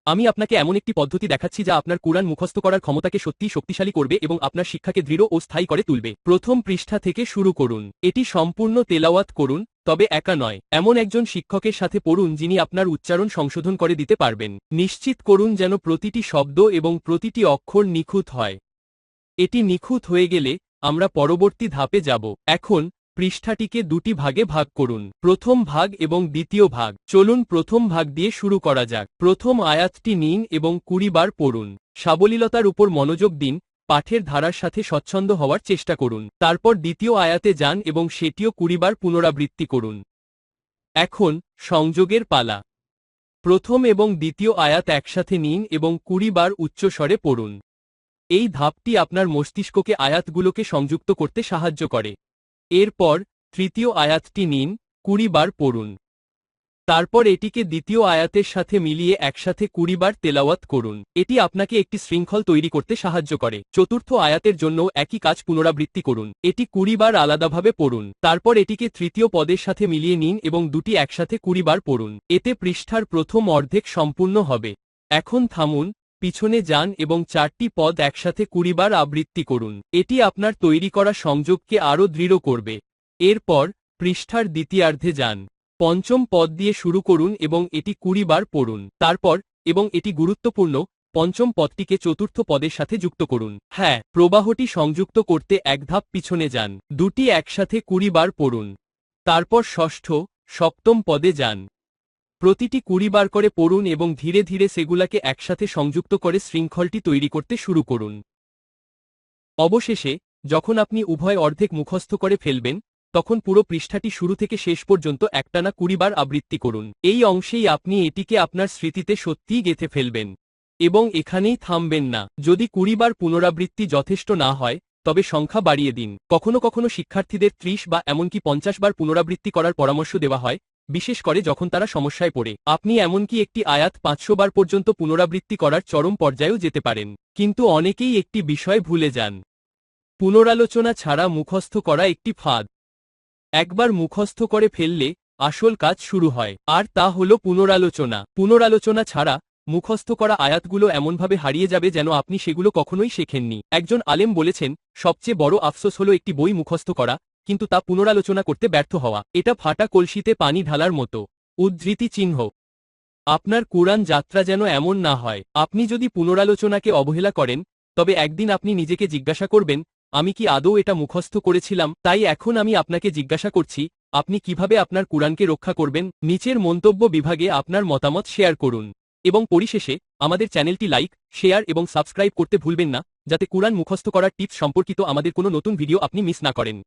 আমি আপনাকে এমন একটি পদ্ধতি দেখাচ্ছি যা আপনার কুরআন মুখস্থ করার ক্ষমতাকে সত্যিই শক্তিশালী করবে এবং আপনার শিক্ষাকে দৃঢ় ও স্থায়ী করে তুলবে। প্রথম পৃষ্ঠা থেকে শুরু করুন। এটি সম্পূর্ণ তেলাওয়াত করুন, তবে একা নয়। এমন একজন শিক্ষকের সাথে পড়ুন যিনি আপনার উচ্চারণ সংশোধন করে দিতে পারবেন। নিশ্চিত করুন যেন প্রতিটি শব্দ এবং প্রতিটি অক্ষর নিখুঁত হয়। এটি নিখুঁত হয়ে গেলে আমরা পরবর্তী ধাপে যাব। এখন পৃষ্ঠাটিকে দুটি ভাগে ভাগ করুন, প্রথম ভাগ এবং দ্বিতীয় ভাগ। চলুন প্রথম ভাগ দিয়ে শুরু করা যাক। প্রথম আয়াতটি নিন এবং 20 বার পড়ুন। সাবলীলতার উপর মনোযোগ দিন, পাঠের ধারার সাথে স্বচ্ছন্দ হওয়ার চেষ্টা করুন। তারপর দ্বিতীয় আয়াতে যান এবং সেটিও 20 বার পুনরাবৃত্তি করুন। এখন সংযোগের পালা। প্রথম এবং দ্বিতীয় আয়াত একসাথে নিন এবং 20 বার উচ্চস্বরে পড়ুন। এই ধাপটি আপনার মস্তিষ্ককে আয়াতগুলোকে সংযুক্ত করতে সাহায্য করে। এরপর তৃতীয় আয়াতটি নিন, 20 বার পড়ুন। তারপর এটিকে দ্বিতীয় আয়াতের সাথে মিলিয়ে একসাথে 20 বার তেলাওয়াত করুন। এটি আপনাকে একটি শৃঙ্খল তৈরি করতে সাহায্য করে। চতুর্থ আয়াতের জন্য একই কাজ পুনরাবৃত্তি করুন। এটি 20 বার আলাদাভাবে পড়ুন। তারপর এটিকে তৃতীয় পদের সাথে মিলিয়ে নিন এবং দুটি একসাথে 20 বার পড়ুন। এতে পৃষ্ঠার প্রথম অর্ধেক সম্পূর্ণ হবে। এখন থামুন, পিছনে যান এবং 4টি পদ একসাথে 20 বার আবৃত্তি করুন। এটি আপনার তৈরি করা সংযোগকে আরও দৃঢ় করবে। এরপর পৃষ্ঠার দ্বিতীয়ার্ধে যান। পঞ্চম পদ দিয়ে শুরু করুন এবং এটি 20 বার পড়ুন। তারপর, এবং এটি গুরুত্বপূর্ণ, পঞ্চম পদটিকে চতুর্থ পদের সাথে যুক্ত করুন। হ্যাঁ, প্রবাহটি সংযুক্ত করতে এক ধাপ পিছনে যান। দুটি একসাথে 20 বার পড়ুন। তারপর ষষ্ঠ, সপ্তম পদে যান। প্রতিটি 20 বার করে পড়ুন এবং ধীরে ধীরে সেগুলাকে একসাথে সংযুক্ত করে শৃঙ্খলটি তৈরি করতে শুরু করুন। অবশেষে, যখন আপনি উভয় অর্ধেক মুখস্থ করে ফেলবেন, তখন পুরো পৃষ্ঠাটি শুরু থেকে শেষ পর্যন্ত একটানা 20 বার আবৃত্তি করুন। এই অংশেই আপনি এটিকে আপনার স্মৃতিতে সত্যিই গেঁথে ফেলবেন। এবং এখানেই থামবেন না। যদি 20 বার পুনরাবৃত্তি যথেষ্ট না হয়, তবে সংখ্যা বাড়িয়ে দিন। কখনো কখনো শিক্ষার্থীদের 30 বা এমনকি 50 বার পুনরাবৃত্তি করার পরামর্শ দেওয়া হয়, বিশেষ করে যখন তারা সমস্যায় পড়ে। আপনি এমনকি একটি আয়াত 500 বার পর্যন্ত পুনরাবৃত্তি করার চরম পর্যায়েও যেতে পারেন। কিন্তু অনেকেই একটি বিষয় ভুলে যান। পুনরালোচনা ছাড়া মুখস্থ করা একটি ফাঁদ। একবার মুখস্থ করে ফেললে আসল কাজ শুরু হয়, আর তা হল পুনরালোচনা। পুনরালোচনা ছাড়া মুখস্থ করা আয়াতগুলো এমনভাবে হারিয়ে যাবে যেন আপনি সেগুলো কখনোই শেখেননি। একজন আলেম বলেছেন, সবচেয়ে বড় আফসোস হলো একটি বই মুখস্থ করা, কিন্তু তা পুনরালোচনা করতে ব্যর্থ হওয়া। এটা ফাটা কলসিতে পানি ঢালার মতো। উদ্ধৃতি চিহ্ন। আপনার কুরআন যাত্রা যেন এমন না হয়। আপনি যদি পুনরালোচনাকে অবহেলা করেন, তবে একদিন আপনি নিজেকে জিজ্ঞাসা করবেন, আমি কি আদৌ এটা মুখস্থ করেছিলাম? তাই এখন আমি আপনাকে জিজ্ঞাসা করছি, আপনি কিভাবে আপনার কুরআনকে রক্ষা করবেন? নিচের মন্তব্য বিভাগে আপনার মতামত শেয়ার করুন। এবং পরিশেষে, আমাদের চ্যানেলটি লাইক, শেয়ার এবং সাবস্ক্রাইব করতে ভুলবেন না, যাতে কুরআন মুখস্থ করার টিপস সম্পর্কিত আমাদের কোনো নতুন ভিডিও আপনি মিস না করেন।